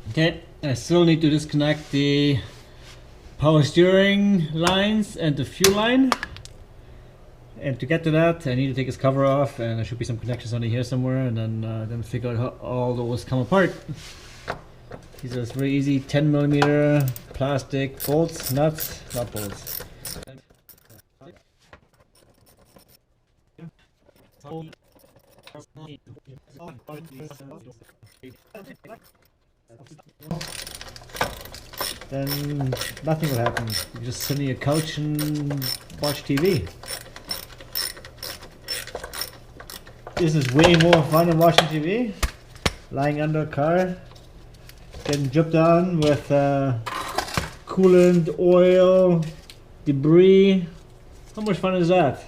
Okay, I still need to disconnect the power steering lines and the fuel line. And to get to that, I need to take this cover off, and there should be some connections under here somewhere, and then figure out how all those come apart. These are very easy 10mm plastic bolts, nuts, not bolts. Then nothing will happen. You just sit on your couch and watch TV. This is way more fun than watching TV. Lying under a car, getting dripped on with coolant, oil, debris. How much fun is that?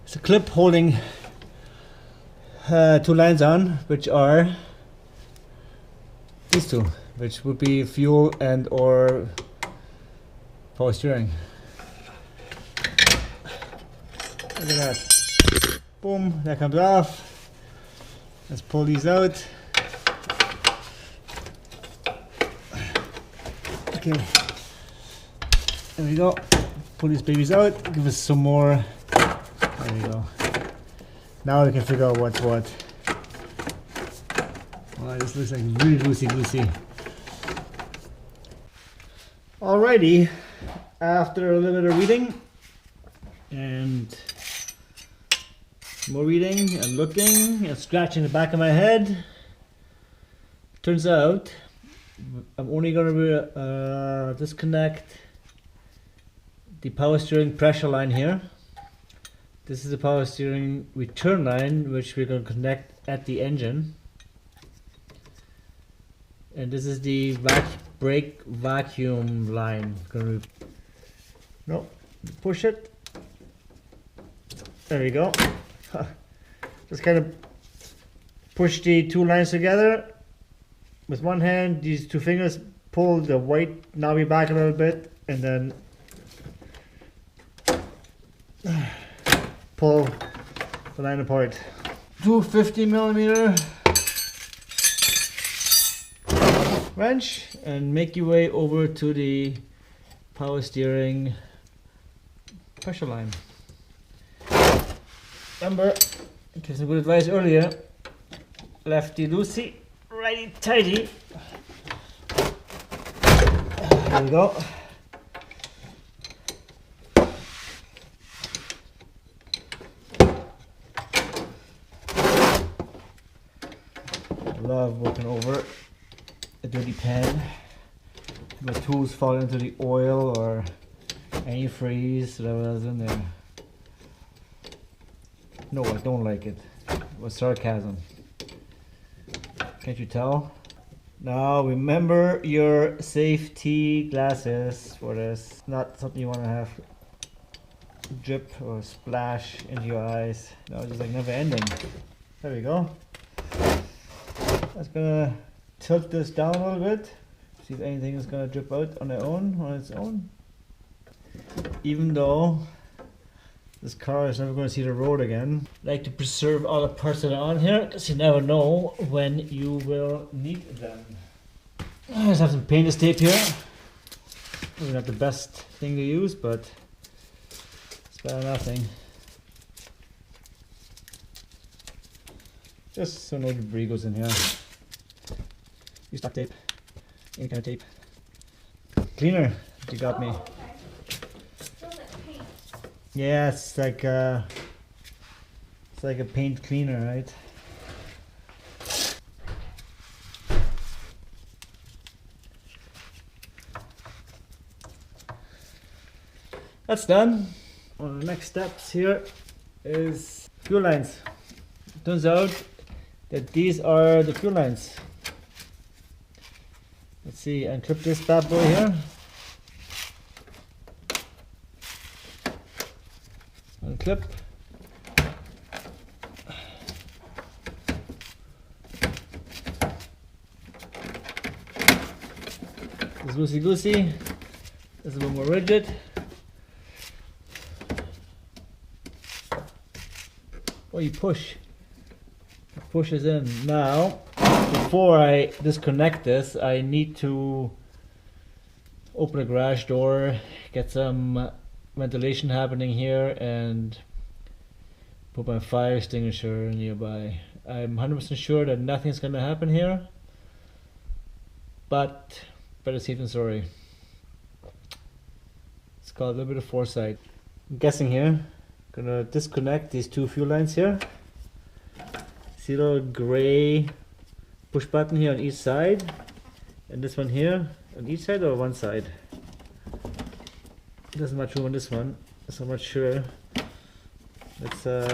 It's a clip holding two lines on, which are these two, which would be fuel and or power steering. Look at that. Boom, that comes off. Let's pull these out. Okay, there we go. Pull these babies out, give us some more. There we go. Now we can figure out what's what. Wow, this looks like really loosey-goosey. Alrighty, after a little bit of reading and more reading and looking and scratching the back of my head, turns out I'm only going to disconnect the power steering pressure line here. This is the power steering return line, which we're going to connect at the engine. And this is the brake vacuum line. No, push it. There we go. Just kind of push the two lines together with one hand. These two fingers pull the white knobby back a little bit, and then pull the line apart. 250mm wrench, and make your way over to the power steering pressure line. Remember, give some good advice earlier, lefty loosey, righty tighty. There we go. I love working over a dirty pan. My tools fall into the oil or antifreeze, whatever is in there. No, I don't like it. It was sarcasm. Can't you tell? Now remember your safety glasses for this. Not something you want to have drip or splash into your eyes. No, it's just like never ending. There we go. That's gonna tilt this down a little bit. See if anything is gonna drip out on its own. Even though this car is never going to see the road again. I like to preserve all the parts that are on here, because you never know when you will need them. I just have some painter's tape here. Maybe not the best thing to use, but it's better than nothing. Just so no debris goes in here. Use duct tape, any kind of tape. Cleaner, you got me. Yeah, it's like a paint cleaner, right? That's done. One of the next steps here is fuel lines. Turns out that these are the fuel lines. Let's see, unclip this bad boy here. Unclip. It's loosey goosey. It's a little more rigid. Oh, you push. It pushes in. Now, before I disconnect this, I need to open the garage door, get some ventilation happening here, and put my fire extinguisher nearby. I'm 100% sure that nothing's gonna happen here, but better safe than sorry. It's called a little bit of foresight. I'm guessing here, gonna disconnect these two fuel lines here. See the little gray push button here on each side, and this one here on each side or one side? There's not much room on this one, so I'm not sure. Let's try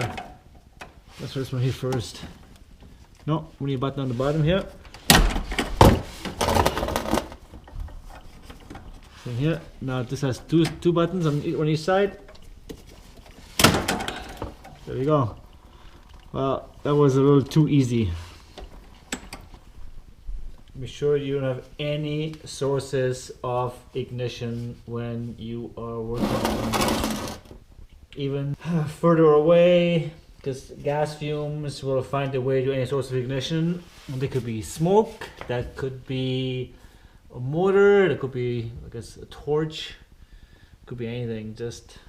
this one here first. No, only a button on the bottom here. Same here. Now this has two buttons on each side. There we go. Well, that was a little too easy. Be sure you don't have any sources of ignition when you are working on this. Even further away, because gas fumes will find their way to any source of ignition. There could be smoke, that could be a motor, that could be, I guess, a torch, could be anything. Just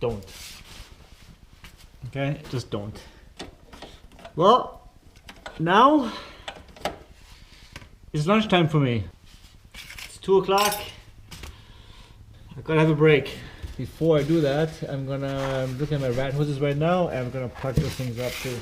don't. Okay, just don't. Well, now it's lunchtime for me. It's 2 o'clock. I gotta have a break. Before I do that, I'm looking at my rat hoses right now, and I'm gonna plug those things up too.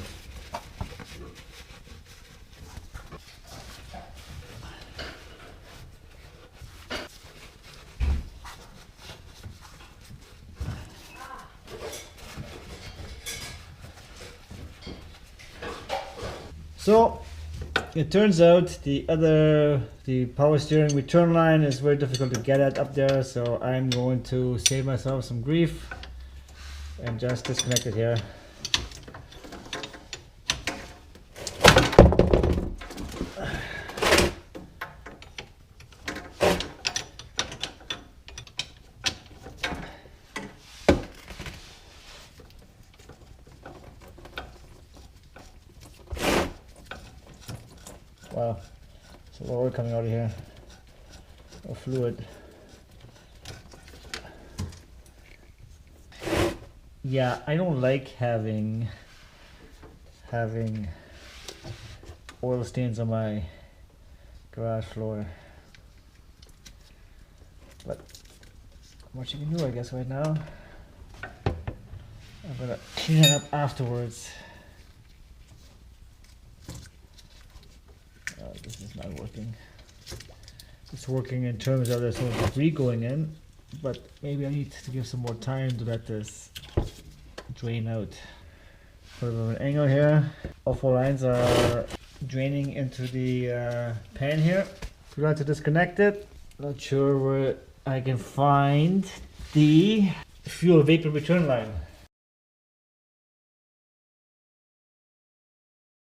So it turns out the power steering return line is very difficult to get at up there, so I'm going to save myself some grief and just disconnect it here. Wow, so oil coming out of here, or fluid. Yeah, I don't like having oil stains on my garage floor, but what you can do, I guess, right now, I'm gonna clean it up afterwards. This is not working. It's working in terms of there's no debris going in, but maybe I need to give some more time to let this drain out. Put a bit of an angle here. All four lines are draining into the pan here. Forgot to disconnect it. Not sure where I can find the fuel vapor return line.